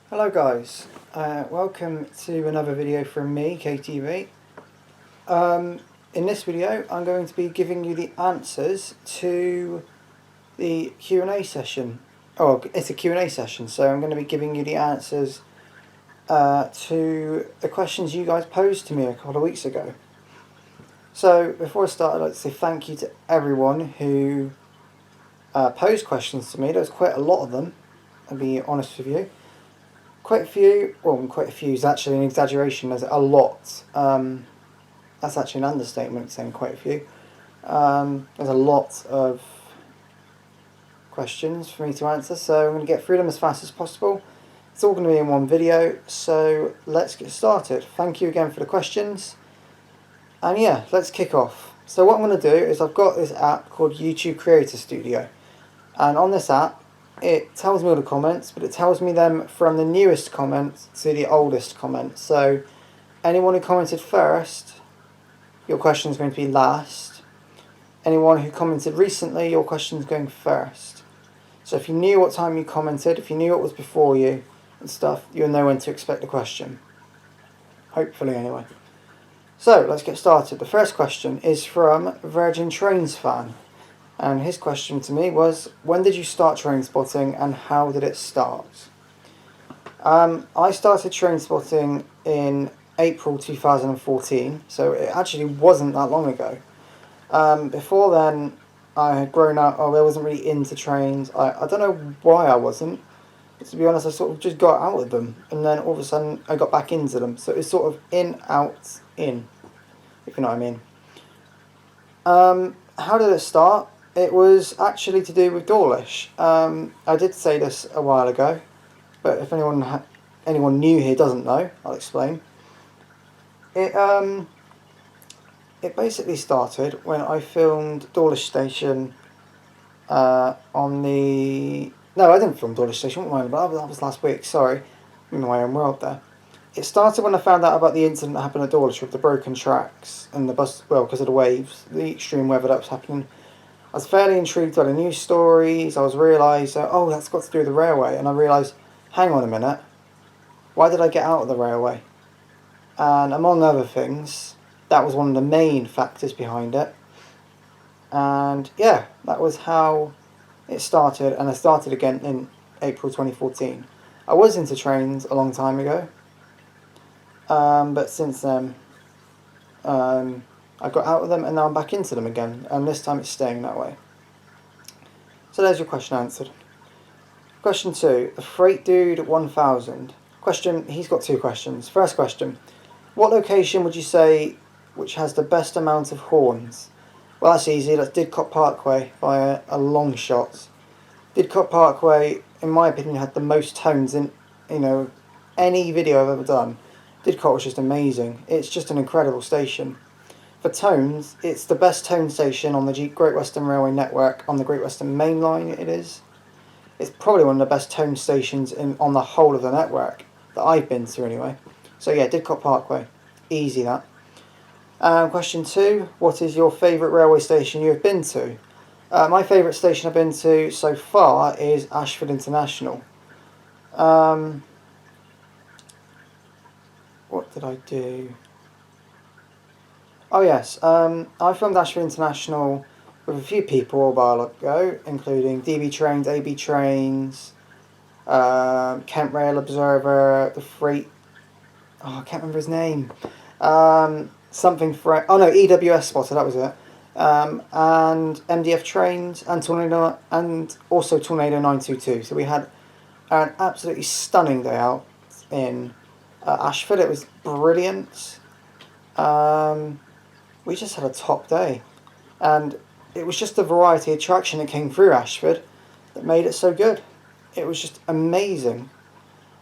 Hello guys, welcome to another video from me, KTV. In this video I'm going to be giving you the answers to the Q&A session. Oh, it's a Q&A session, so I'm going to be giving you the answers to the questions you guys posed to me a couple of weeks ago. So before I start, I'd like to say thank you to everyone who posed questions to me. There was quite a lot of them, I'll be honest with you. Quite a few is actually an exaggeration. There's a lot. That's actually an understatement, saying quite a few. There's a lot of questions for me to answer, so I'm going to get through them as fast as possible. It's all going to be in one video, so let's get started. Thank you again for the questions. And yeah, let's kick off. So what I'm going to do is I've got this app called YouTube Creator Studio. And on this app, it tells me all the comments, but it tells me them from the newest comment to the oldest comment. So anyone who commented first, your question is going to be last. Anyone who commented recently, your question is going first. So if you knew what time you commented, if you knew what was before you and stuff, you'll know when to expect the question. Hopefully anyway. So let's get started. The first question is from Virgin Trains Fan. And his question to me was, when did you start train spotting and how did it start? I started train spotting in April 2014, so it actually wasn't that long ago. Before then, I had grown up, I wasn't really into trains. I don't know why I wasn't, but to be honest, I sort of just got out of them, and then all of a sudden I got back into them. So it's sort of in, out, in, if you know what I mean. How did it start? It was actually to do with Dawlish. I did say this a while ago, but if anyone new here doesn't know, I'll explain. It basically started when I filmed Dawlish Station on the... No, I didn't film Dawlish Station, what am I about? That was last week, sorry. I'm in my own world there. It started when I found out about the incident that happened at Dawlish with the broken tracks and the bus, well, because of the waves, the extreme weather that was happening. I was fairly intrigued by the news stories. I was realised, oh, that's got to do with the railway. And I realised, hang on a minute, why did I get out of the railway? And among other things, that was one of the main factors behind it. And yeah, that was how it started. And I started again in April 2014. I was into trains a long time ago. But since then, I got out of them and now I'm back into them again, and this time it's staying that way. So there's your question answered. Question 2, the Freight Dude 1000. He's got two questions. First question, what location would you say which has the best amount of horns? Well, that's easy, that's Didcot Parkway by a long shot. Didcot Parkway, in my opinion, had the most tones in, any video I've ever done. Didcot was just amazing. It's just an incredible station. For tones, it's the best tone station on the Great Western Railway network, on the Great Western Main Line it is. It's probably one of the best tone stations on the whole of the network, that I've been to anyway. So yeah, Didcot Parkway. Easy that. Question 2, what is your favourite railway station you have been to? My favourite station I've been to so far is Ashford International. What did I do? Oh yes, I filmed Ashford International with a few people a while ago, including DB Trains, AB Trains, Kent Rail Observer, the Freight... Oh, I can't remember his name. EWS Spotter, that was it. And MDF Trains, and Tornado, and also Tornado 922. So we had an absolutely stunning day out in Ashford. It was brilliant. We just had a top day, and it was just the variety of traction that came through Ashford that made it so good. It was just amazing.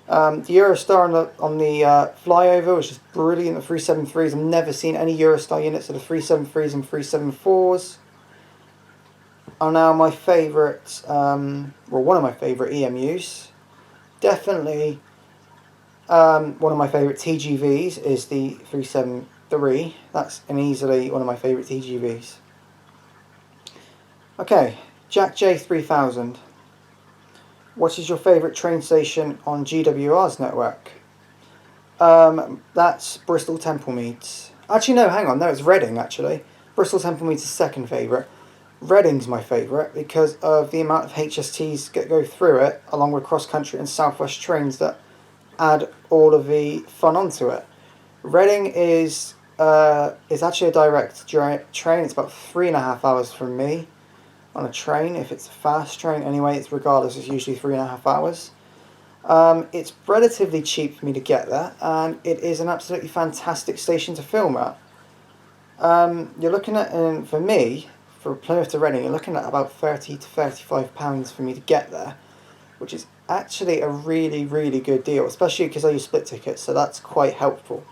The Eurostar on the flyover was just brilliant. The 373s, I've never seen any Eurostar units of the 373s and 374s. Are now my favourite, one of my favourite EMUs. Definitely one of my favourite TGVs is the 373. That's easily one of my favourite TGVs. Okay, Jack J 3000. What is your favourite train station on GWR's network? That's Bristol Templemeads. Actually, no, hang on. No, it's Reading, actually. Bristol Templemeads is second favourite. Reading's my favourite because of the amount of HSTs that go through it, along with cross-country and southwest trains that add all of the fun onto it. Reading is actually a direct train. It's about 3.5 hours from me on a train. If it's a fast train, anyway, it's regardless. It's usually 3.5 hours. It's relatively cheap for me to get there, and it is an absolutely fantastic station to film at. You're looking at, for me, for Plymouth to Reading, you're looking at about £30 to £35 for me to get there, which is actually a really, really good deal, especially because I use split tickets, so that's quite helpful.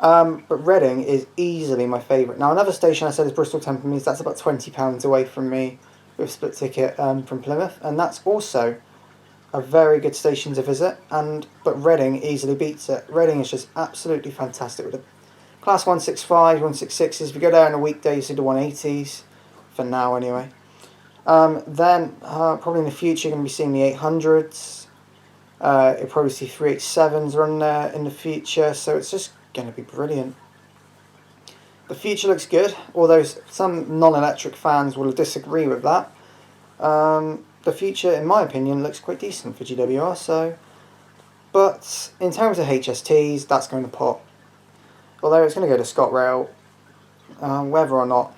But Reading is easily my favourite. Now, another station I said is Bristol Templemeads. That's about £20 away from me with split ticket from Plymouth, and that's also a very good station to visit. But Reading easily beats it. Reading is just absolutely fantastic with the Class 165, 166s. If you go there on a weekday, you see the 180s, for now anyway. Then, probably in the future, you're going to be seeing the 800s. You'll probably see 387s run there in the future, so it's just going to be brilliant. The future looks good, although some non-electric fans will disagree with that. The future, in my opinion, looks quite decent for GWR, so... But, in terms of HSTs, that's going to pop. Although it's going to go to ScotRail, whether or not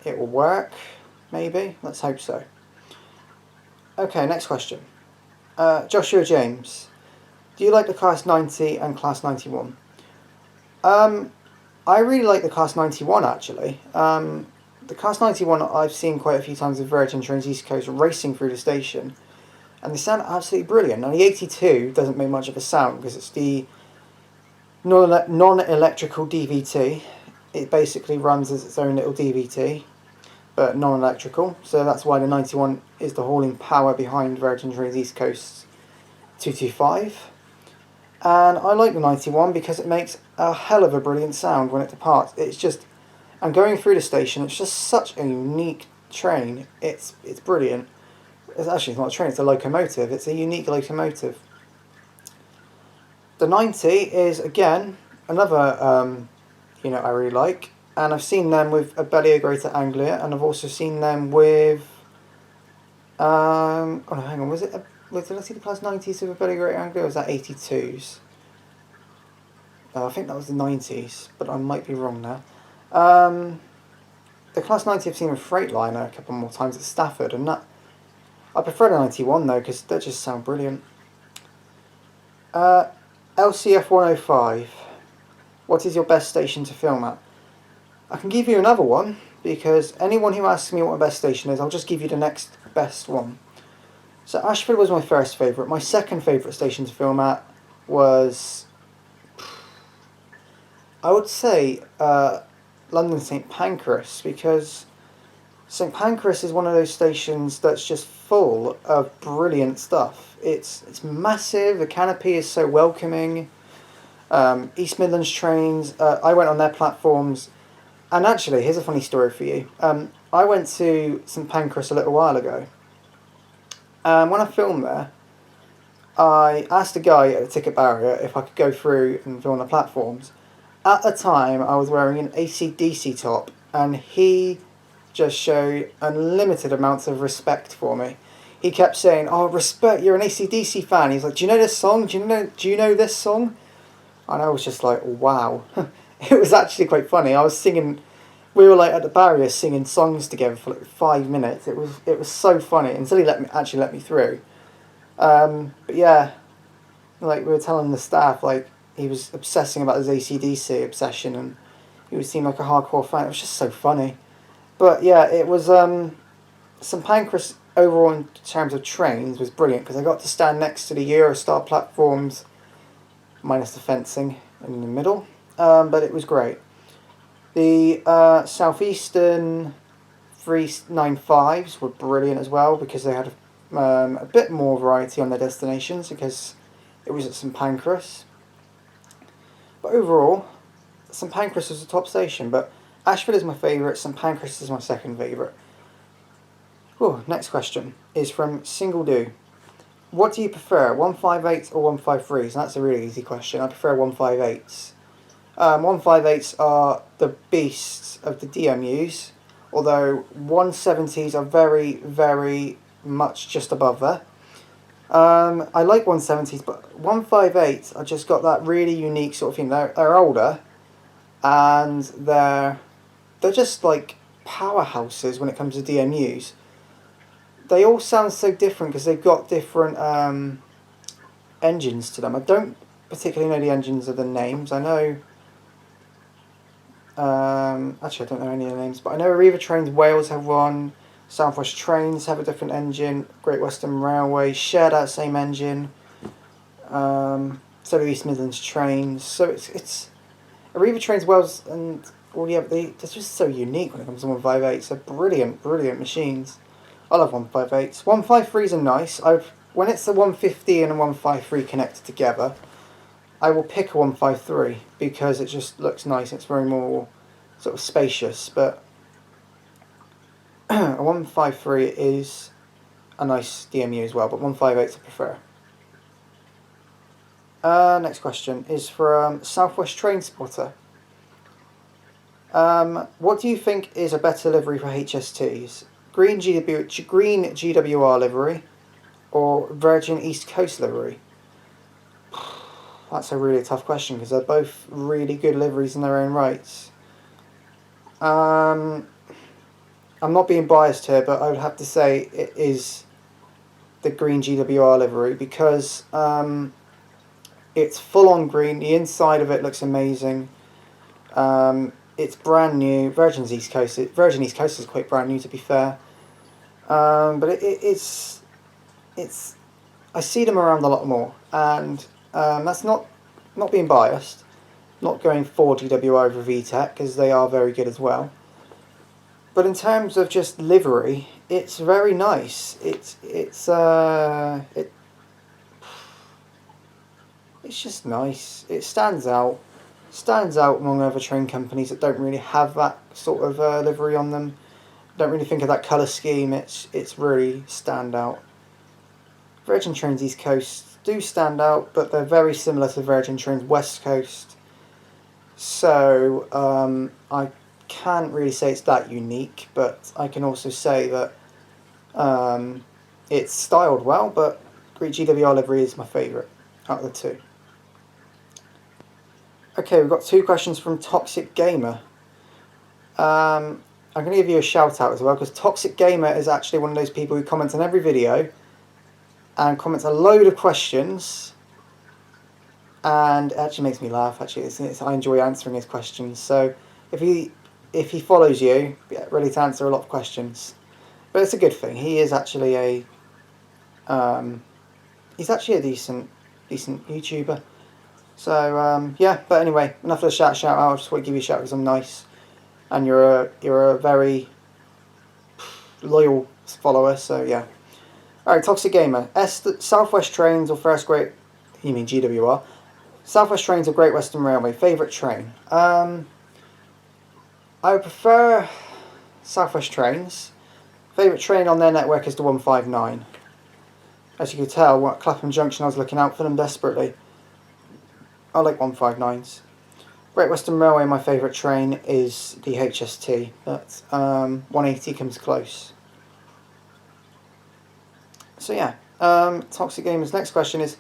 it will work, maybe. Let's hope so. Okay, next question. Joshua James. Do you like the Class 90 and Class 91? I really like the Class 91, actually. The Class 91 I've seen quite a few times with Virgin Trains East Coast racing through the station, and they sound absolutely brilliant. Now, the 82 doesn't make much of a sound because it's the non-electrical DVT. It basically runs as its own little DVT, but non-electrical, so that's why the 91 is the hauling power behind Virgin Trains East Coast 225. And I like the 91 because it makes a hell of a brilliant sound when it departs. It's just, and going through the station, it's just such a unique train. It's brilliant. It's not a train, it's a locomotive. It's a unique locomotive. The 90 is, again, another, I really like. And I've seen them with a Abellio Greater Anglia, and I've also seen them with, did I see the Class 90s with Abellio Greater Anglia, or was that 82s? I think that was the 90s, but I might be wrong now. The Class 90 I've seen with Freightliner a couple more times at Stafford, and that, I prefer the 91 though, because they just sound brilliant. LCF 105. What is your best station to film at? I can give you another one, because anyone who asks me what my best station is, I'll just give you the next best one. So Ashford was my first favourite. My second favourite station to film at was, I would say, London St Pancras, because St Pancras is one of those stations that's just full of brilliant stuff. It's massive, the canopy is so welcoming. East Midlands trains, I went on their platforms, and actually, here's a funny story for you. I went to St Pancras a little while ago. When I filmed there, I asked a guy at the ticket barrier if I could go through and film the platforms. At the time, I was wearing an AC/DC top, and he just showed unlimited amounts of respect for me. He kept saying, "Oh, respect, you're an AC/DC fan." He's like, "Do you know this song? Do you know this song?" And I was just like, wow. It was actually quite funny. I was singing, we were like at the barrier singing songs together for like 5 minutes. It was so funny until he let me through. But yeah, like we were telling the staff, like he was obsessing about his AC/DC obsession, and he would seem like a hardcore fan. It was just so funny. But yeah, it was St Pancras overall in terms of trains was brilliant because I got to stand next to the Eurostar platforms, minus the fencing in the middle, but it was great. The Southeastern 395s were brilliant as well because they had a bit more variety on their destinations because it was at St Pancras. But overall, St Pancras was the top station, but Ashford is my favourite, St Pancras is my second favourite. Oh, next question is from Single Do. What do you prefer, 158s or 153s? And that's a really easy question. I prefer 158s. 158s are the beasts of the DMUs, although 170s are very, very much just above there. I like 170s, but 158s are just got that really unique sort of thing. They're older, and they're just like powerhouses when it comes to DMUs. They all sound so different because they've got different engines to them. I don't particularly know the engines of the names. I know... actually, I don't know any of the names, but I know Arriva Trains Wales have one, South West Trains have a different engine, Great Western Railway share that same engine, so do East Midlands Trains. So it's Arriva Trains Wales and they're just so unique when it comes to 158s. They're brilliant, brilliant machines. I love 158s. 153s are nice. When it's the 150 and a 153 connected together, I will pick a 153 because it just looks nice. It's very more sort of spacious, but a 153 is a nice DMU as well, but 158s I prefer. Next question is from Southwest Train Spotter. What do you think is a better livery for HSTs? Green GWR livery or Virgin East Coast livery? That's a really tough question because they're both really good liveries in their own rights. I'm not being biased here, but I would have to say it is the green GWR livery because it's full on green. The inside of it looks amazing. It's brand new. Virgin East Coast is quite brand new, to be fair. But it's I see them around a lot more, and that's not being biased. Not going for GWR over VTEC because they are very good as well. But in terms of just livery, it's very nice. It's just nice. It stands out among other train companies that don't really have that sort of livery on them. Don't really think of that colour scheme. It's really stand out. Virgin Trains East Coast do stand out, but they're very similar to Virgin Trains West Coast. So I can't really say it's that unique, but I can also say that it's styled well, but Greek GWR livery is my favourite out of the two. Okay, we've got two questions from Toxic Gamer. I'm going to give you a shout out as well, because Toxic Gamer is actually one of those people who comments on every video and comments a load of questions, and it actually makes me laugh. Actually, I enjoy answering his questions. So if he follows you, get ready to answer a lot of questions. But it's a good thing. He is actually a decent YouTuber. So yeah. But anyway, enough of the shout out. I just want to give you a shout because I'm nice, and you're a very loyal follower. So yeah. All right, Toxic Gamer. Southwest Trains or First Great? You mean GWR? Southwest Trains or Great Western Railway? Favourite train? I would prefer Southwest Trains. Favourite train on their network is the 159. As you can tell, at Clapham Junction I was looking out for them desperately. I like 159s. Great Western Railway, my favourite train is the HST, but 180 comes close. So yeah, Toxic Gamer's next question is,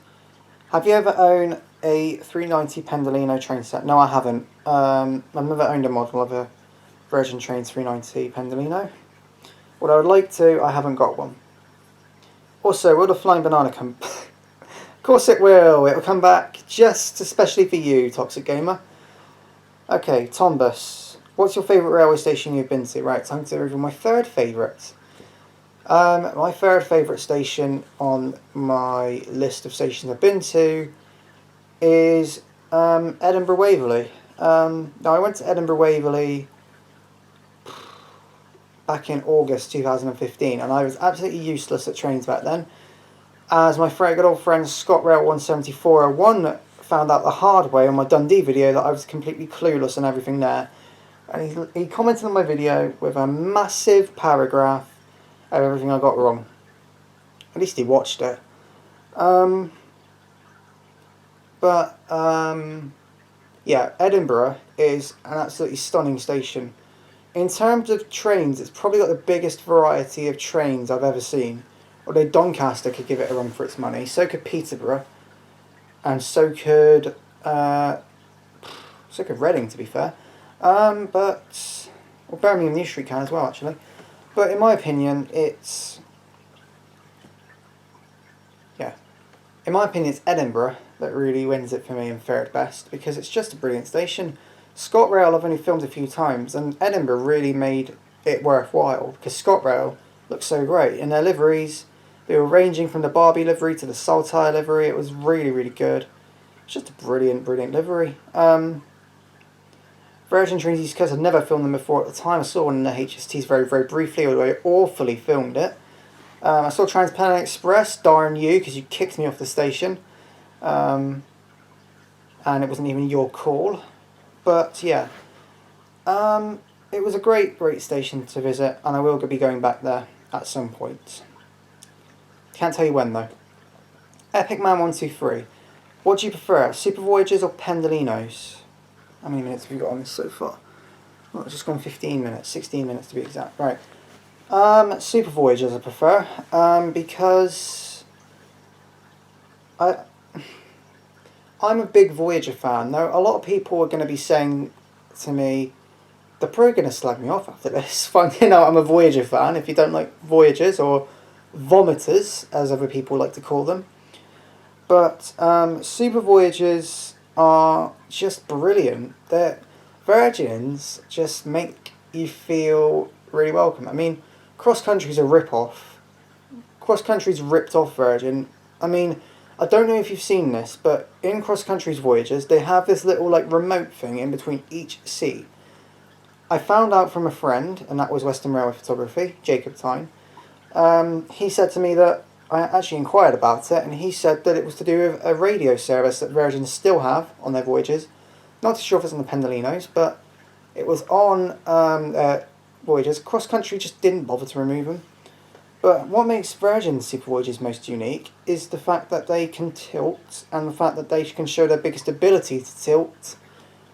have you ever owned a 390 Pendolino train set? No, I haven't. I've never owned a model of a Virgin Trains 390 Pendolino. What I would like to, I haven't got one. Also, will the Flying Banana come? Of course it will. It will come back just especially for you, Toxic Gamer. Okay, Tombus. What's your favourite railway station you've been to? Right, time to reveal my third favourite. My third favourite station on my list of stations I've been to is Edinburgh Waverley. Now I went to Edinburgh Waverley back in August 2015, and I was absolutely useless at trains back then, as my good old friend ScotRail 17401 found out the hard way on my Dundee video that I was completely clueless and everything there, and he commented on my video with a massive paragraph of everything I got wrong. At least he watched it. Yeah, Edinburgh is an absolutely stunning station. In terms of trains, it's probably got the biggest variety of trains I've ever seen. Although Doncaster could give it a run for its money, so could Peterborough, and so could Reading, to be fair. Birmingham New Street can as well, actually. But in my opinion, it's Edinburgh that really wins it for me and fared best, because it's just a brilliant station. ScotRail I've only filmed a few times, and Edinburgh really made it worthwhile, because ScotRail looks so great. In their liveries, they were ranging from the Barbie livery to the Saltire livery. It was really, really good. It's just a brilliant, brilliant livery. Virgin Trains East Coast, I'd never filmed them before at the time. I saw one in the HSTs very, very briefly, although I awfully filmed it. I saw Trans-Pennine Express, darn you, because you kicked me off the station. And it wasn't even your call. But yeah, it was a great, great station to visit, and I will be going back there at some point. Can't tell you when though. Epic Man 123. What do you prefer, Super Voyagers or Pendolinos? How many minutes have we got on this so far? Well, it's just gone 15 minutes, 16 minutes to be exact. Right. Super Voyagers I prefer, because I'm a big Voyager fan. Now, a lot of people are going to be saying to me, they're probably going to slag me off after this, finding out I'm a Voyager fan, if you don't like Voyagers, or Vomiters, as other people like to call them. But Super Voyagers are just brilliant. Virgins just make you feel really welcome. I mean, Cross Country's a rip-off. Cross Country's ripped off Virgin. I mean, I don't know if you've seen this, but in Cross Country's Voyages, they have this little remote thing in between each seat. I found out from a friend, and that was Western Railway Photography, Jacob Tyne. He said to me that I actually inquired about it, and he said that it was to do with a radio service that Virgin still have on their Voyages. Not too sure if it's on the Pendolinos, but it was on Voyages. Cross Country just didn't bother to remove them. But what makes Virgin Super Voyages most unique is the fact that they can tilt, and the fact that they can show their biggest ability to tilt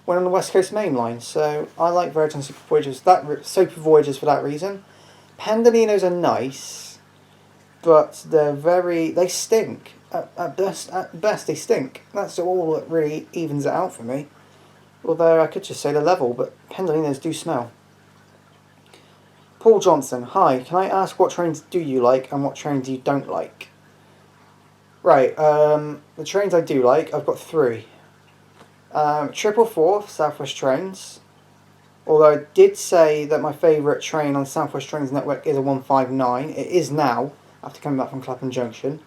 when on the West Coast Main Line. So I like Virgin Super Voyages for that reason. Pendolinos are nice, but they stink. At best they stink. That's all that really evens it out for me. Although I could just say the level, but Pendolinos do smell. Paul Johnson, hi, can I ask what trains do you like and what trains you don't like? Right, the trains I do like, I've got 3. 444 South West Trains, although I did say that my favourite train on South West Trains network is a 159. It is now, after coming back from Clapham Junction.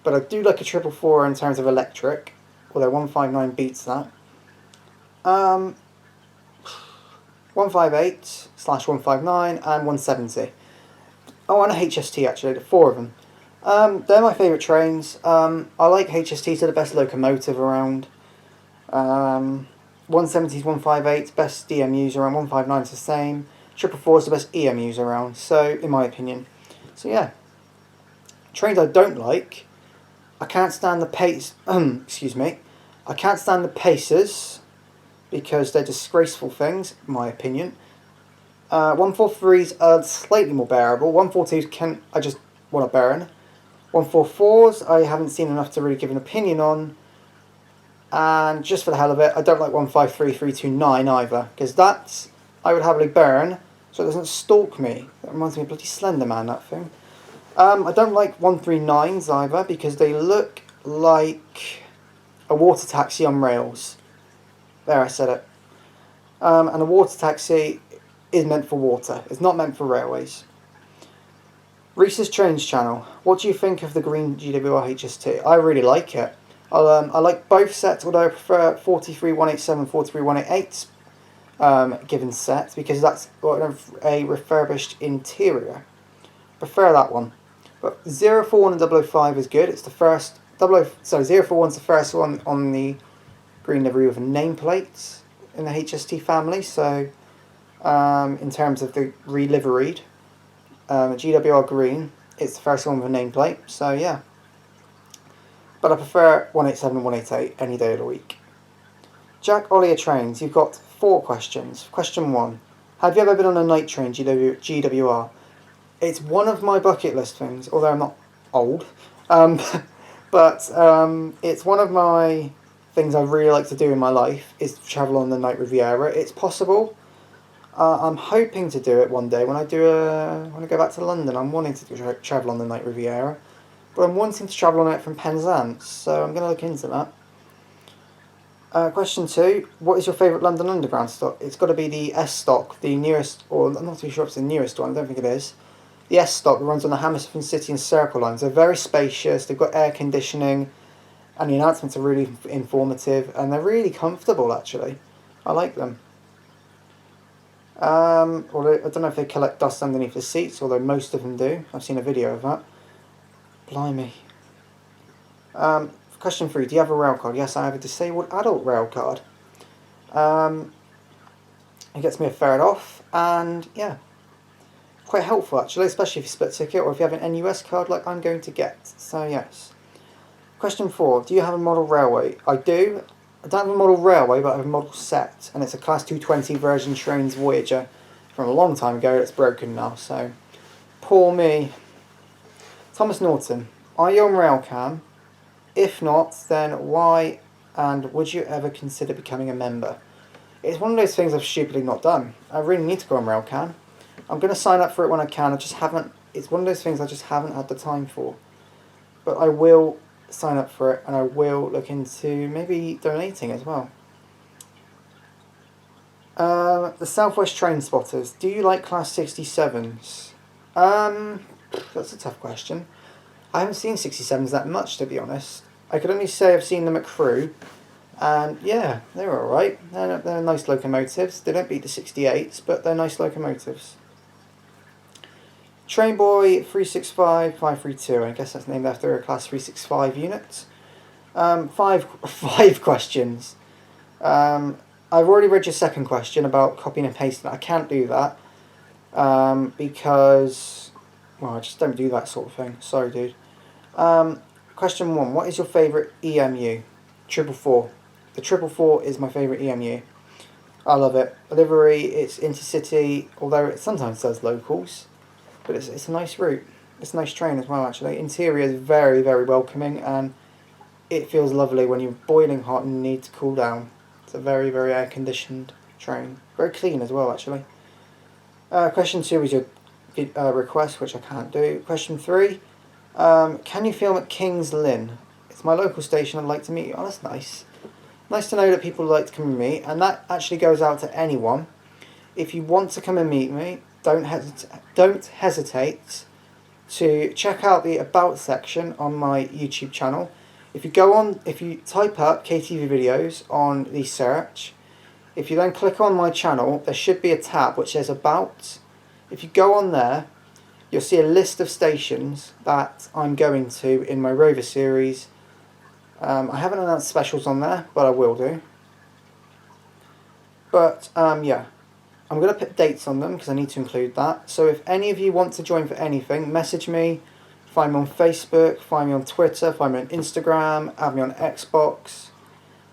But I do like a 444 in terms of electric, although 159 beats that. 158/159 and 170. Oh, and a HST actually, 4 of them. They're my favourite trains. I like HST to the best locomotive around. 170s, 158s, best DMUs around. 159's the same. 444's the best EMUs around. So, in my opinion. So yeah. Trains I don't like. I can't stand the pace. Excuse me. I can't stand the Pacers, because they're disgraceful things, in my opinion. 143s are slightly more bearable. 142s I just want to burn. 144s I haven't seen enough to really give an opinion on. And just for the hell of it, I don't like 153/329 either, because I would happily burn, so it doesn't stalk me. That reminds me of bloody Slender Man, that thing. I don't like 139s either, because they look like a water taxi on rails. There, I said it. And a water taxi is meant for water. It's not meant for railways. Reese's Trains Channel. What do you think of the green GWR HST? I really like it. I like both sets, although I prefer 43187, 43188 given set, because that's got a refurbished interior. Prefer that one. But 041 and 005 is good. It's the first 041's the first one on the green livery with a nameplate in the HST family, so in terms of the re-liveried. GWR green. It's the first one with a nameplate, so yeah. But I prefer 187 and 188 any day of the week. Jack Ollier Trains, you've got 4 questions. Question 1. Have you ever been on a night train GWR? It's one of my bucket list things, although I'm not old. But it's one of my things I really like to do in my life, is to travel on the Night Riviera. It's possible. I'm hoping to do it one day when I go back to London. I'm wanting to travel on the Night Riviera, but I'm wanting to travel on it from Penzance, so I'm going to look into that. Question 2, what is your favourite London Underground stop? It's got to be the S stock, the nearest, or I'm not too sure if it's the nearest one, I don't think it is. The S stock that runs on the Hammersmith City and Circle lines. They're very spacious, they've got air conditioning, and the announcements are really informative, and they're really comfortable actually. I like them. Although I don't know if they collect dust underneath the seats, although most of them do. I've seen a video of that. Blimey. Question 3, do you have a rail card? Yes, I have a disabled adult rail card. It gets me a ferret off, and yeah, quite helpful actually, especially if you split ticket or if you have an NUS card like I'm going to get. So yes. Question 4, do you have a model railway? I do. I don't have a model railway, but I have a model set, and it's a Class 220 version Trains Voyager from a long time ago. It's broken now, so poor me. Thomas Norton, are you on Railcam? If not, then why, and would you ever consider becoming a member? It's one of those things I've stupidly not done. I really need to go on Railcam. I'm going to sign up for it when I can. I just haven't. It's one of those things I just haven't had the time for. But I will sign up for it, and I will look into maybe donating as well. The Southwest Train Spotters. Do you like Class 67s? That's a tough question. I haven't seen 67s that much, to be honest. I could only say I've seen them at Crewe, and yeah, they're alright. They're nice locomotives. They don't beat the 68s, but they're nice locomotives. Trainboy 365532, I guess that's named after a Class 365 unit. Five questions. I've already read your second question about copying and pasting. I can't do that because, well, I just don't do that sort of thing. Sorry, dude. Question 1. What is your favourite EMU? 444. The 444 is my favourite EMU. I love it. Livery, it's intercity, although it sometimes does locals. But it's a nice route. It's a nice train as well, actually. Interior is very, very welcoming, and it feels lovely when you're boiling hot and need to cool down. It's a very, very air-conditioned train. Very clean as well, actually. Question 2 is your request, which I can't do. Question 3. Can you film at King's Lynn? It's my local station. I'd like to meet you. Oh, that's nice. Nice to know that people like to come and meet, and that actually goes out to anyone. If you want to come and meet me, don't hesitate to check out the About section on my YouTube channel. If you type up KTV videos on the search, if you then click on my channel, there should be a tab which says About. If you go on there, you'll see a list of stations that I'm going to in my Rover series. I haven't announced specials on there, but I will do. But yeah, I'm going to put dates on them because I need to include that. So if any of you want to join for anything, message me. Find me on Facebook, find me on Twitter, find me on Instagram, add me on Xbox.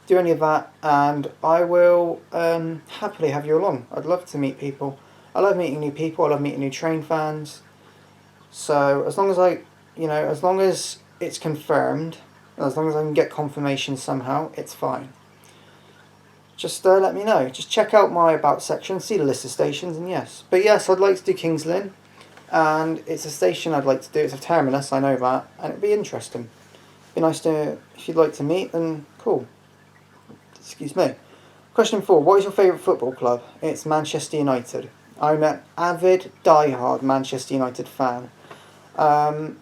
Do any of that, and I will happily have you along. I'd love to meet people. I love meeting new people. I love meeting new train fans. So as long as as long as it's confirmed, as long as I can get confirmation somehow, it's fine. Just let me know. Just check out my About section, see the list of stations, and yes. But yes, I'd like to do King's Lynn, and it's a station I'd like to do. It's a terminus, I know that, and it'd be interesting. Be nice to, if you'd like to meet, then cool. Excuse me. Question 4. What is your favourite football club? It's Manchester United. I'm an avid, die-hard Manchester United fan. Man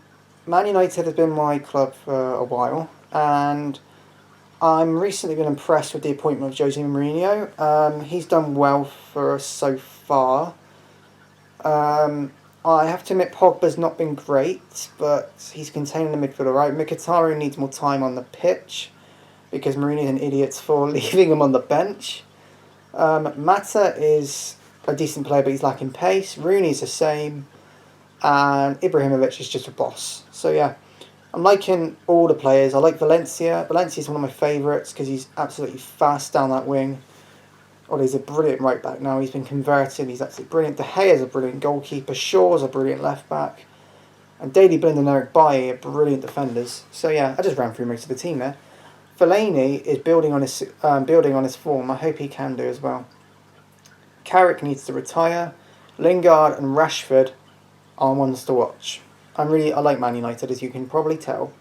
United has been my club for a while, and I'm recently been impressed with the appointment of Jose Mourinho. He's done well for us so far. I have to admit Pogba's not been great, but he's containing the midfield alright. Mkhitaryan needs more time on the pitch because Mourinho's an idiot for leaving him on the bench. Mata is a decent player, but he's lacking pace. Rooney's the same. and Ibrahimovic is just a boss. So yeah, I'm liking all the players. I like Valencia. Valencia's one of my favourites because he's absolutely fast down that wing. Oh, he's a brilliant right back now. He's been converted. He's absolutely brilliant. De Gea's a brilliant goalkeeper. Shaw's a brilliant left back. And Daley Blind and Eric Bailly are brilliant defenders. So yeah, I just ran through most of the team there. Fellaini is building on his form. I hope he can do as well. Carrick needs to retire. Lingard and Rashford are ones to watch. I like Man United, as you can probably tell.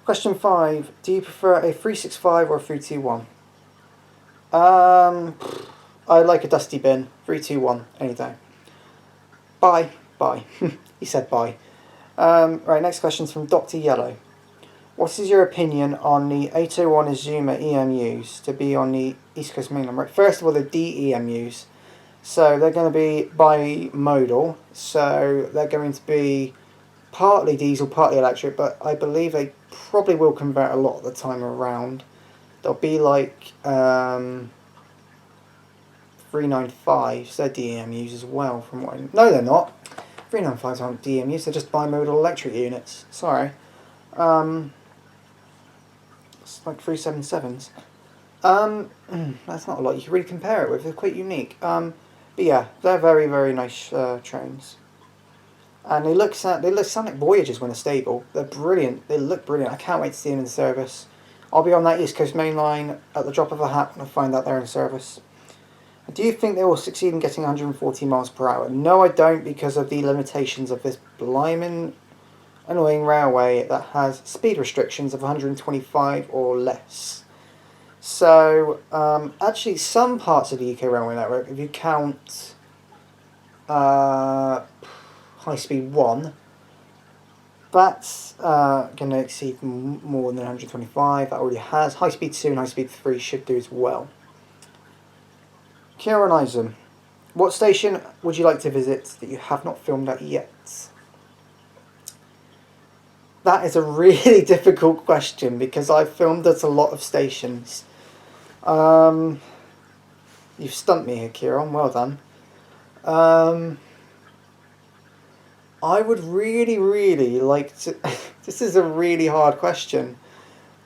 Question 5. Do you prefer a 3-6-5 or a 3-2-1? I like a dusty bin. 3-2-1 any day. Bye. He said bye. Right, next question is from Dr. Yellow. What is your opinion on the 801 Azuma EMUs to be on the East Coast mainland? Right, first of all, the DEMUs. So they're going to be bimodal. So they're going to be partly diesel, partly electric, but I believe they probably will convert a lot of the time around. They'll be like 395s. They're DEMUs as well. No, they're not. 395s aren't DEMUs. They're just bimodal electric units. Sorry. It's like 377s. That's not a lot you can really compare it with. They're quite unique. But yeah, they're very, very nice trains. And they sound like Voyagers when they're stable. They're brilliant. They look brilliant. I can't wait to see them in service. I'll be on that East Coast main line at the drop of a hat when I find out they're in service. Do you think they will succeed in getting 140 miles per hour? No, I don't, because of the limitations of this blimmin' annoying railway that has speed restrictions of 125 or less. So, actually, some parts of the UK railway network, if you count High Speed 1, that's going to exceed more than 125. That already has. High Speed 2 and High Speed 3 should do as well. Kieran Eisen, what station would you like to visit that you have not filmed at yet? That is a really difficult question because I've filmed at a lot of stations. You've stumped me here, Kieran. Well done. I would really like to... This is a really hard question.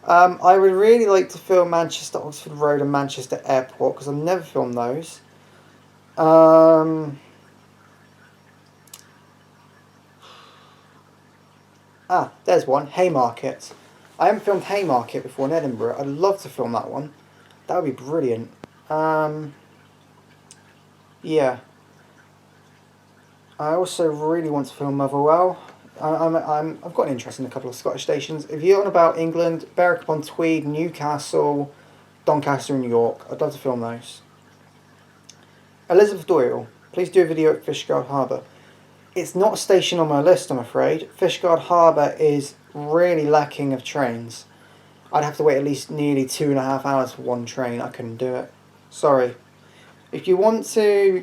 I would really like to film Manchester, Oxford Road and Manchester Airport because I've never filmed those. There's one. Haymarket. I haven't filmed Haymarket before in Edinburgh. I'd love to film that one. That would be brilliant. Yeah. I also really want to film Motherwell. I've got an interest in a couple of Scottish stations. If you're on about England, Berwick-upon-Tweed, Newcastle, Doncaster and York, I'd love to film those. Elizabeth Doyle, please do a video at Fishguard Harbour. It's not a station on my list, I'm afraid. Fishguard Harbour is really lacking of trains. I'd have to wait at least nearly 2.5 hours for one train. I couldn't do it. Sorry. If you want me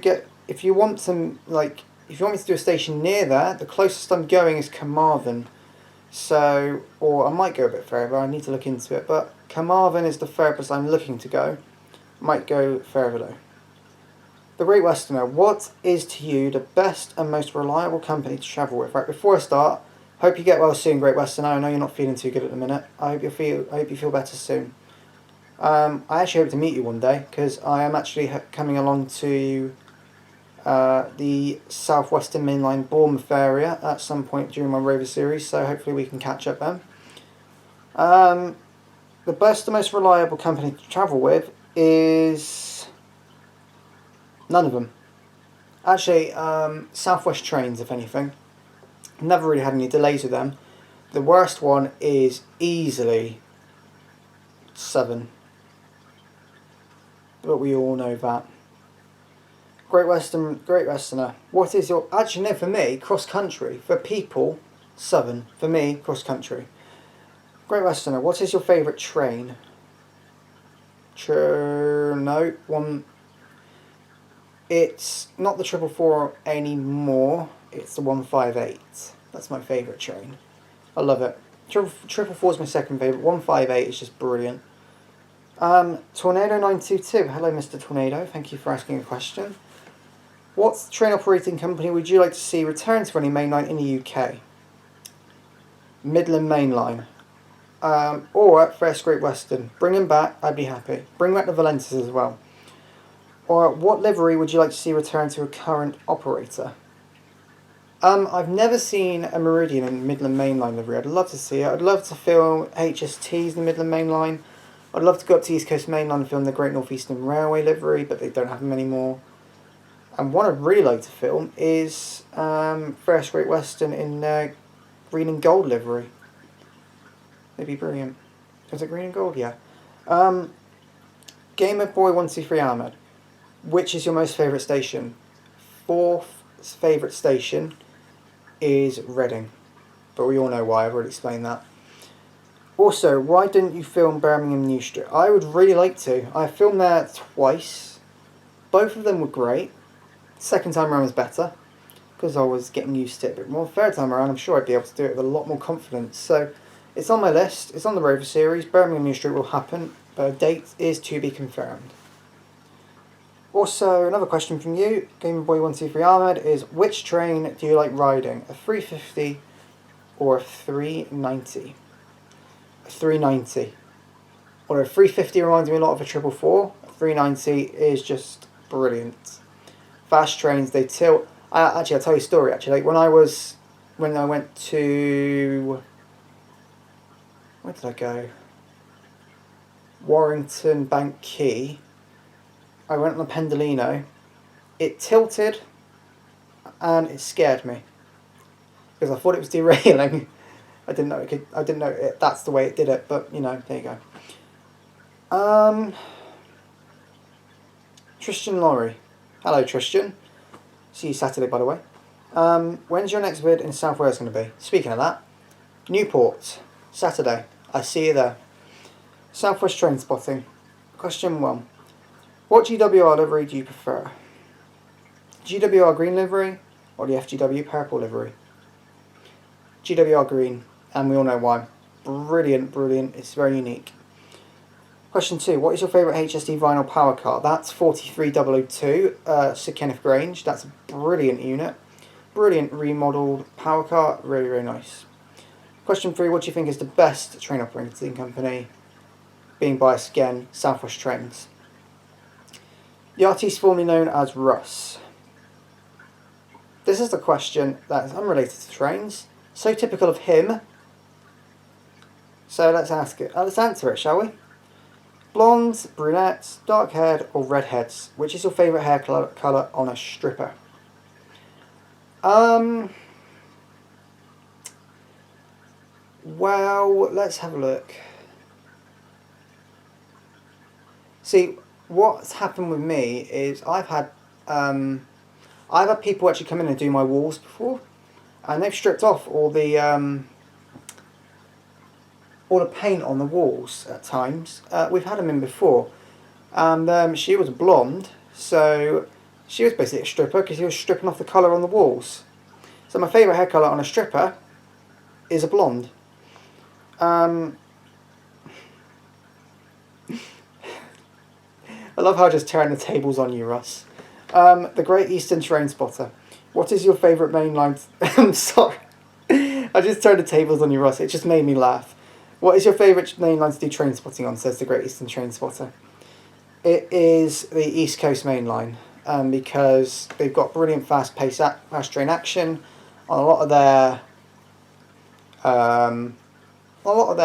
to do a station near there, the closest I'm going is Carmarthen. So, or I might go a bit further, I need to look into it, but Carmarthen is the furthest I'm looking to go. Might go further though. The Great Westerner, what is to you the best and most reliable company to travel with? Right, before I start, hope you get well soon, Great Westerner. I know you're not feeling too good at the minute. I hope you feel better soon. I actually hope to meet you one day, because I am actually coming along to the Southwestern Mainline Bournemouth area at some point during my Rover series, so hopefully we can catch up then. The best and most reliable company to travel with is none of them. Actually, Southwest Trains, if anything. Never really had any delays with them. The worst one is easily Southern, but we all know that. Great Westerner. What is your... Actually, no, for me, cross-country. For people, Southern. For me, cross-country. Great Westerner, what is your favourite train? No, one... It's not the 444 anymore. It's the 158. That's my favourite train. I love it. 444 is my second favourite. 158 is just brilliant. Tornado922. Hello, Mr. Tornado. Thank you for asking a question. What train operating company would you like to see return to any mainline in the UK? Midland Main Line. Or First Great Western. Bring them back, I'd be happy. Bring back the Valentas as well. Or what livery would you like to see return to a current operator? I've never seen a Meridian in Midland Main Line livery. I'd love to see it. I'd love to film HSTs in the Midland Main Line. I'd love to go up to East Coast Main Line and film the Great North Eastern Railway livery, but they don't have them anymore. And what I'd really like to film is First Great Western in green and gold livery. They'd be brilliant. Is it green and gold? Yeah. Gamer Boy 123 Ahmed. Which is your most favourite station? Fourth favourite station is Reading. But we all know why, I've already explained that. Also, why didn't you film Birmingham New Street? I would really like to. I filmed there twice. Both of them were great. Second time around was better, because I was getting used to it a bit more. Third time around, I'm sure I'd be able to do it with a lot more confidence. So, it's on my list. It's on the Rover series. Birmingham New Street will happen, but a date is to be confirmed. Also, another question from you, GamerBoy123 Ahmed, is which train do you like riding? A 350 or a 390? A 390. Although a 350 reminds me a lot of a 444, a 390 is just brilliant. Fast trains, they tilt. Actually, I'll tell you a story, actually. When I went to... Where did I go? Warrington Bank Quay. I went on a Pendolino. It tilted and it scared me because I thought it was derailing. I didn't know it could. I didn't know it. That's the way it did it. But you know, there you go. Tristan Laurie. Hello, Tristan. See you Saturday, by the way. When's your next vid in South Wales going to be? Speaking of that, Newport, Saturday. I see you there. Southwest train spotting. Question 1. What GWR livery do you prefer? GWR green livery or the FGW purple livery? GWR green, and we all know why. Brilliant, brilliant. It's very unique. Question 2. What is your favourite HSD vinyl power car? That's 43002, Sir Kenneth Grange. That's a brilliant unit. Brilliant remodelled power car. Really, really nice. Question 3. What do you think is the best train operating company? Being biased again, Southwest Trains. The artist formerly known as Russ. This is the question that is unrelated to trains. So typical of him. So let's ask it. Let's answer it, shall we? Blondes, brunettes, dark haired or redheads? Which is your favourite hair colour on a stripper? Well, let's have a look. See, what's happened with me is I've had people actually come in and do my walls before, and they've stripped off all the paint on the walls at times. We've had them in before, and she was blonde, so she was basically a stripper because she was stripping off the colour on the walls. So my favourite hair colour on a stripper is a blonde. I love how I just turned the tables on you, Russ. The Great Eastern Train Spotter. What is your favourite mainline... I'm sorry. I just turned the tables on you, Russ. It just made me laugh. What is your favourite mainline to do train spotting on, says the Great Eastern Train Spotter. It is the East Coast Main Line, because they've got brilliant fast train action on a lot of their... on a lot of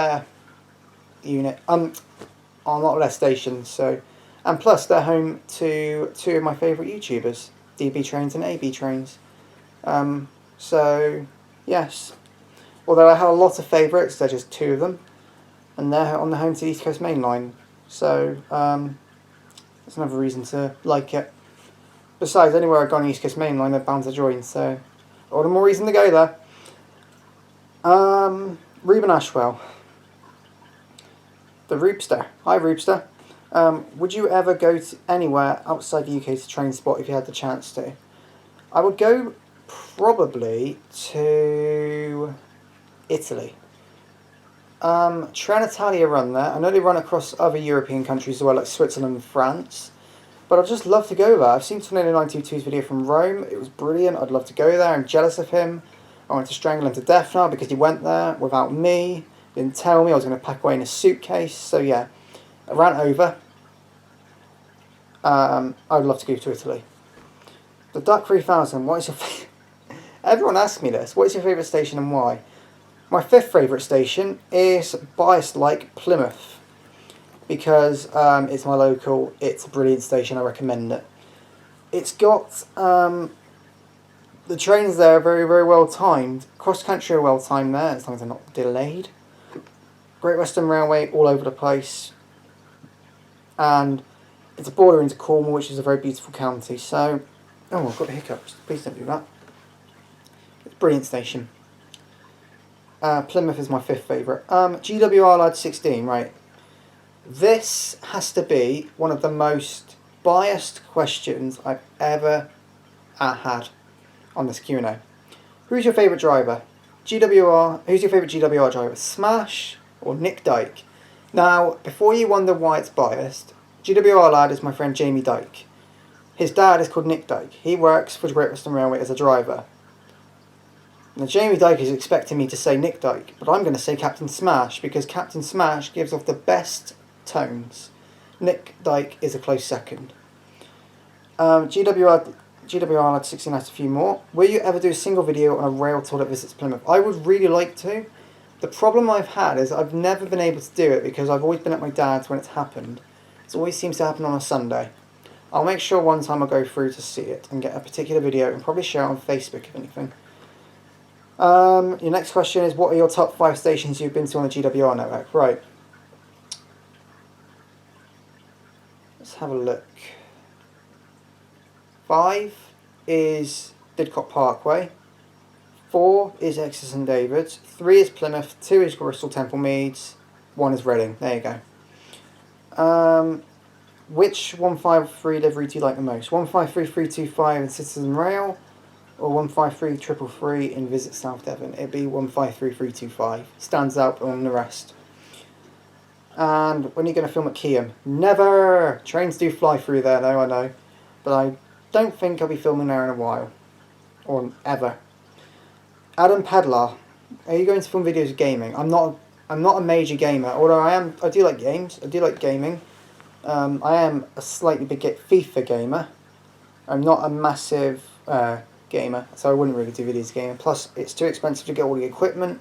their stations, so... And plus, they're home to two of my favourite YouTubers, DB Trains and AB Trains. So, yes. Although I have a lot of favourites, they're just two of them. And they're on the home to the East Coast Main Line. So, that's another reason to like it. Besides, anywhere I go on the East Coast Main Line, they're bound to join, so... all the more reason to go there. Reuben Ashwell. The Roopster. Hi, Roopster. Would you ever go to anywhere outside the UK to train spot if you had the chance to? I would go probably to Italy. Trenitalia run there. I know they run across other European countries as well, like Switzerland and France. But I'd just love to go there. I've seen Tornado 922's video from Rome. It was brilliant. I'd love to go there. I'm jealous of him. I want to strangle him to death now because he went there without me. Didn't tell me I was going to pack away in a suitcase. So yeah, I ran over. I would love to go to Italy. The Duck 3000, what is your favourite? Everyone asks me this. What is your favourite station and why? My fifth favourite station is biased like Plymouth. Because it's my local, it's a brilliant station, I recommend it. It's got, the trains there are very, very well timed. Cross country are well timed there, as long as they're not delayed. Great Western Railway all over the place. And it's a border into Cornwall, which is a very beautiful county. So, oh, I've got the hiccups. Please don't do that. It's a brilliant station. Plymouth is my fifth favourite. GWR Lad 16, right. This has to be one of the most biased questions I've ever had on this Q&A. Who's your favourite driver? GWR, who's your favourite GWR driver? Smash or Nick Dyke? Now, before you wonder why it's biased, GWR Lad is my friend Jamie Dyke. His dad is called Nick Dyke. He works for the Great Western Railway as a driver. Now, Jamie Dyke is expecting me to say Nick Dyke, but I'm going to say Captain Smash because Captain Smash gives off the best tones. Nick Dyke is a close second. GWR Lad 16 has a few more. Will you ever do a single video on a rail tour that visits Plymouth? I would really like to. The problem I've had is I've never been able to do it because I've always been at my dad's when it's happened. It always seems to happen on a Sunday. I'll make sure one time I go through to see it and get a particular video and probably share it on Facebook if anything. Your next question is, what are your top 5 stations you've been to on the GWR network? Right. Let's have a look. 5 is Didcot Parkway. 4 is Exeter St David's. 3 is Plymouth. 2 is Bristol Temple Meads. 1 is Reading. There you go. Which 153 livery do you like the most? 153325 in Citizen Rail or 153333 in Visit South Devon? It'd be 153325. Stands out on the rest. And when are you going to film at Keyham? Never! Trains do fly through there though, I know. But I don't think I'll be filming there in a while. Or ever. Adam Pedlar, are you going to film videos of gaming? I'm not a major gamer, although I do like games. I do like gaming. I am a slightly big FIFA gamer. I'm not a massive gamer, so I wouldn't really do videos of gaming. Plus, it's too expensive to get all the equipment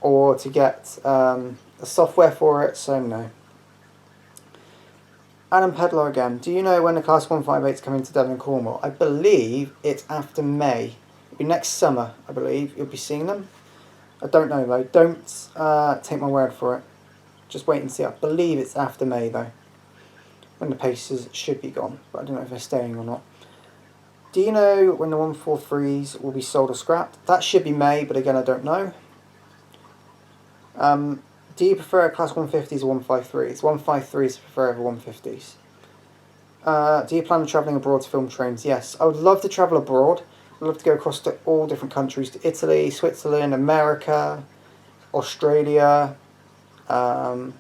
or to get the software for it, so no. Adam Pedlar again. Do you know when the Class 158's coming to Devon and Cornwall? I believe it's after May. It'll be next summer, I believe. You'll be seeing them. I don't know though. Don't take my word for it. Just wait and see. I believe it's after May though. When the Pacers should be gone. But I don't know if they're staying or not. Do you know when the 143s will be sold or scrapped? That should be May, but again I don't know. Do you prefer Class 150s or 153s? 153s prefer over 150s. Do you plan on travelling abroad to film trains? Yes. I would love to travel abroad. I'd love to go across to all different countries. To Italy, Switzerland, America, Australia. Where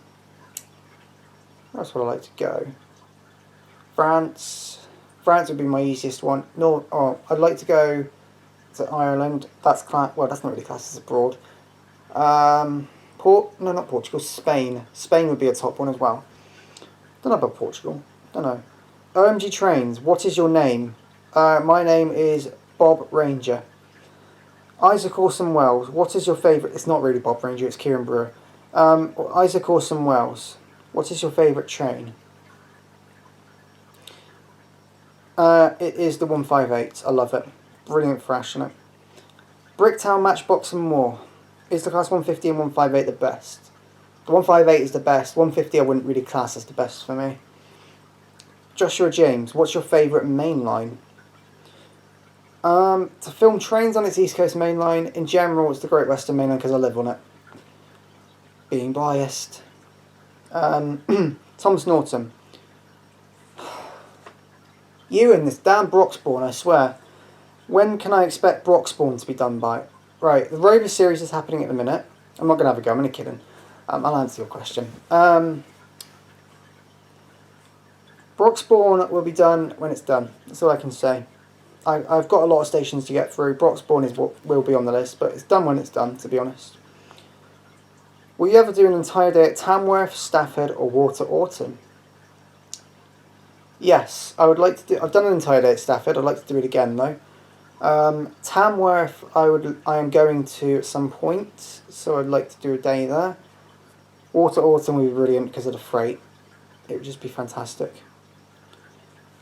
else would I like to go? France. France would be my easiest one. No, I'd like to go to Ireland. That's not really classed as abroad. Not Portugal, Spain. Spain would be a top one as well. Don't know about Portugal. Don't know. OMG Trains, what is your name? My name is Bob Ranger. Isaac Orson Welles, what is your favourite? It's not really Bob Ranger, it's Kieran Brewer. Isaac Orson Welles, what is your favourite train? It is the 158. I love it. Brilliant thrash in it. Bricktown, Matchbox and more. Is the Class 150 and 158 the best? The 158 is the best. 150 I wouldn't really class as the best for me. Joshua James, what's your favourite main line? To film trains on its East Coast main line, in general it's the Great Western Main Line because I live on it. Being biased. Thomas Norton. You and this damn Broxbourne, I swear. When can I expect Broxbourne to be done by? Right, the Rover series is happening at the minute. I'm not going to have a go, I'm only kidding. I'll answer your question. Broxbourne Broxbourne will be done when it's done. That's all I can say. I've got a lot of stations to get through. Broxbourne is what will be on the list, but it's done when it's done, to be honest. Will you ever do an entire day at Tamworth, Stafford, or Water Orton? Yes, I would like to do. I've done an entire day at Stafford. I'd like to do it again though. Tamworth, I am going to at some point, so I'd like to do a day there. Water Orton would be brilliant because of the freight. It would just be fantastic.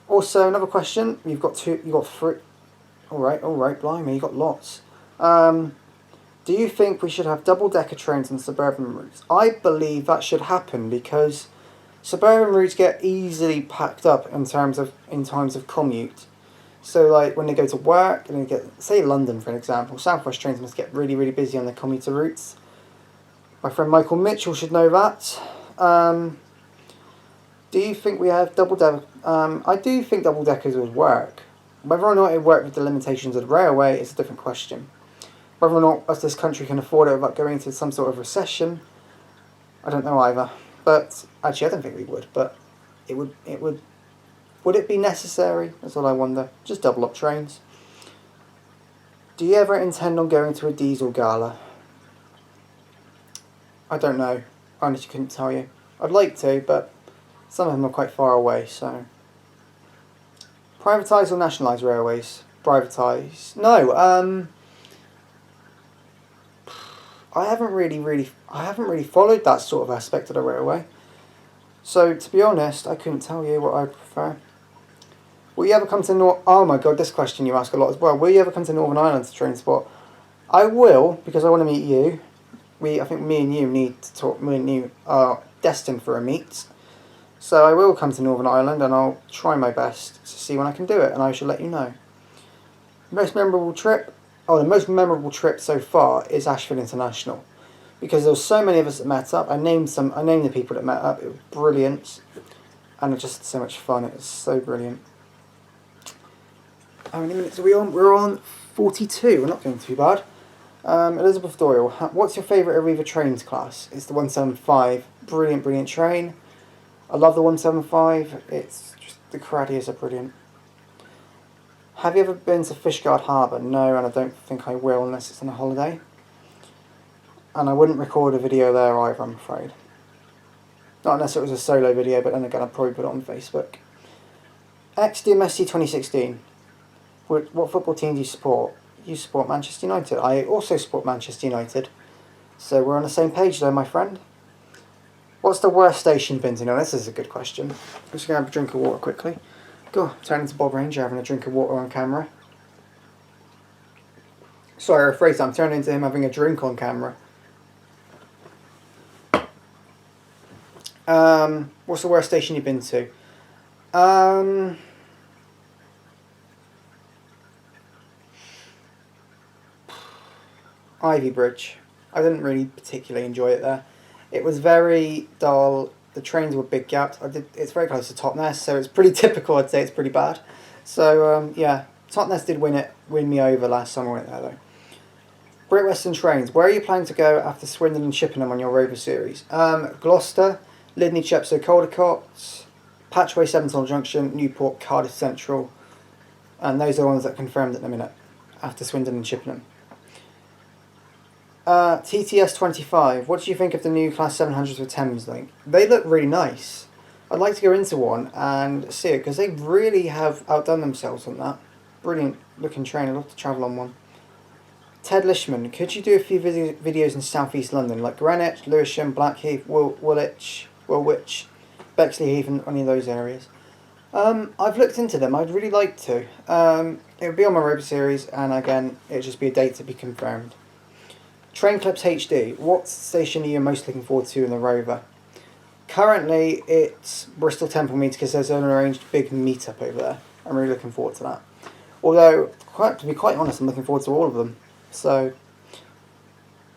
Also, another question. You've got three. All right, blimey, you got lots. Do you think we should have double-decker trains on suburban routes? I believe that should happen because suburban routes get easily packed up in times of commute. So, like when they go to work and they get, say, London for an example, South West trains must get really, really busy on their commuter routes. My friend Michael Mitchell should know that. Do you think we have double-decker? I do think double-deckers would work. Whether or not it work with the limitations of the railway is a different question. Whether or not us, this country can afford it without going into some sort of recession, I don't know either. But actually, I don't think we would. But it would. Would it be necessary? That's what I wonder. Just double up trains. Do you ever intend on going to a diesel gala? I don't know. I honestly couldn't tell you. I'd like to, but some of them are quite far away, so. Privatise or nationalise railways? Privatise. No, I haven't really followed that sort of aspect of the railway. So, to be honest, I couldn't tell you what I'd prefer. Will you ever come to Oh my god, this question you ask a lot as well. Will you ever come to Northern Ireland to train spot? I will, because I want to meet you. I think me and you need to talk. Me and you are destined for a meet. So I will come to Northern Ireland and I'll try my best to see when I can do it, and I shall let you know. Most memorable trip? Oh, the most memorable trip so far is Ashford International. Because there were so many of us that met up. I named the people that met up. It was brilliant. And it was just so much fun. It was so brilliant. How many minutes are we on? We're on 42. We're not doing too bad. Elizabeth Doyle, what's your favourite Arriva trains class? It's the 175. Brilliant train. I love the 175. It's just, the Caradias are brilliant. Have you ever been to Fishguard Harbour? No, and I don't think I will unless it's on a holiday. And I wouldn't record a video there either, I'm afraid. Not unless it was a solo video, but then again I'd probably put it on Facebook. XDMSC 2016. What football team do you support? You support Manchester United. I also support Manchester United. So we're on the same page there, my friend. What's the worst station you've been to? No, this is a good question. I'm just going to have a drink of water quickly. Go, turn into Bob Ranger having a drink of water on camera. Sorry, I rephrased that. I'm turning into him having a drink on camera. What's the worst station you've been to? Ivy Bridge. I didn't really particularly enjoy it there. It was very dull. The trains were big gaps. It's very close to Totnes, so it's pretty typical. I'd say it's pretty bad. So yeah, Totnes did win me over last time I went there though. Great Western Trains. Where are you planning to go after Swindon and Chippenham on your Rover series? Gloucester, Lydney, Chepstow, Caldecott, Patchway, Seventon Junction, Newport, Cardiff Central, and those are the ones that are confirmed at the minute after Swindon and Chippenham. TTS 25. What do you think of the new Class 700s with Thames Link? They look really nice. I'd like to go into one and see it because they really have outdone themselves on that. Brilliant looking train. I'd love to travel on one. Ted Lishman. Could you do a few videos in South East London like Greenwich, Lewisham, Blackheath, Woolwich, Bexley Heath, and any of those areas? I've looked into them. I'd really like to. It would be on my Rover series, and again, it would just be a date to be confirmed. Train Clips HD. What station are you most looking forward to in the Rover? Currently, it's Bristol Temple Mead because there's an arranged big meet-up over there. I'm really looking forward to that. Although, to be quite honest, I'm looking forward to all of them. So,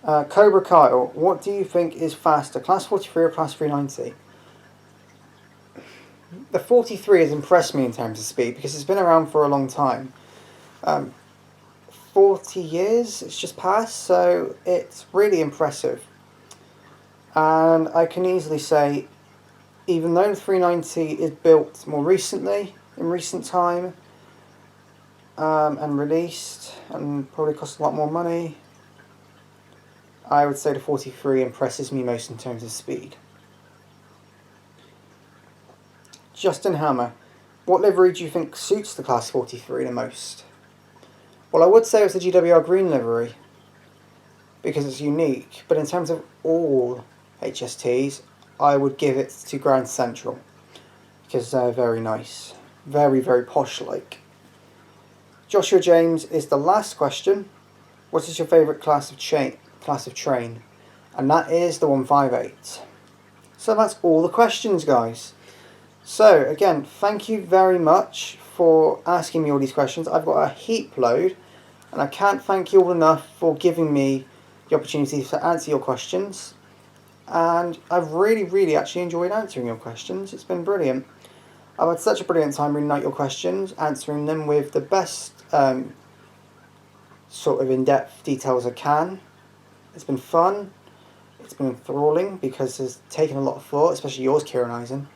Cobra Kyle. What do you think is faster, Class 43 or Class 390? The 43 has impressed me in terms of speed because it's been around for a long time. 40 years it's just passed, so it's really impressive. And I can easily say, even though the 390 is built more recently, in recent time, and released, and probably costs a lot more money, I would say the 43 impresses me most in terms of speed. Justin Hammer, what livery do you think suits the Class 43 the most? Well, I would say it's the GWR green livery, because it's unique, but in terms of all HSTs, I would give it to Grand Central, because they're very nice. Very, very posh-like. Joshua James is the last question. What is your favourite class of train? And that is the 158. So that's all the questions, guys. So, again, thank you very much for asking me all these questions. I've got a heap load, and I can't thank you all enough for giving me the opportunity to answer your questions. And I've really, really actually enjoyed answering your questions. It's been brilliant. I've had such a brilliant time reading out your questions, answering them with the best sort of in-depth details I can. It's been fun. It's been enthralling because it's taken a lot of thought, especially yours, Kieran Eisen.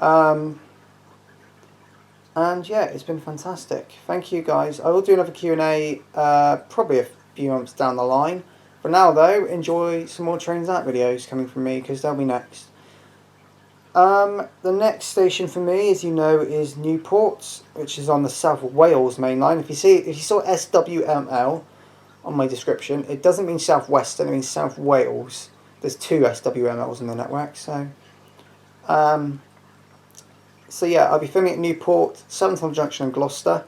And yeah, it's been fantastic. Thank you, guys. I will do another Q&A probably a few months down the line. For now, though, enjoy some more Trains Out videos coming from me, because they'll be next. The next station for me, as you know, is Newport, which is on the South Wales main line. If you saw SWML on my description, it doesn't mean South Western, it means South Wales. There's 2 SWMLs in the network, so yeah, I'll be filming at Newport, Southern Junction and Gloucester,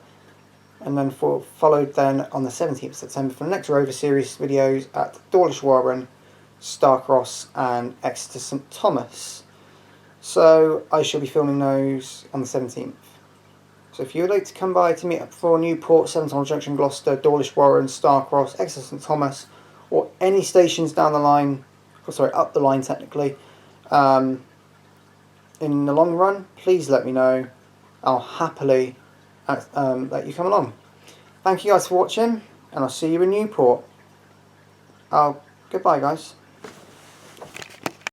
and then followed then on the 17th of September for the next Rover Series videos at Dawlish Warren, Starcross and Exeter St Thomas. So I shall be filming those on the 17th. So if you would like to come by to meet up for Newport, Severn Junction, Gloucester, Dawlish Warren, Starcross, Exeter St Thomas, or any stations down the line, up the line technically, in the long run, please let me know. I'll happily let you come along. Thank you guys for watching, and I'll see you in Newport. Goodbye, guys.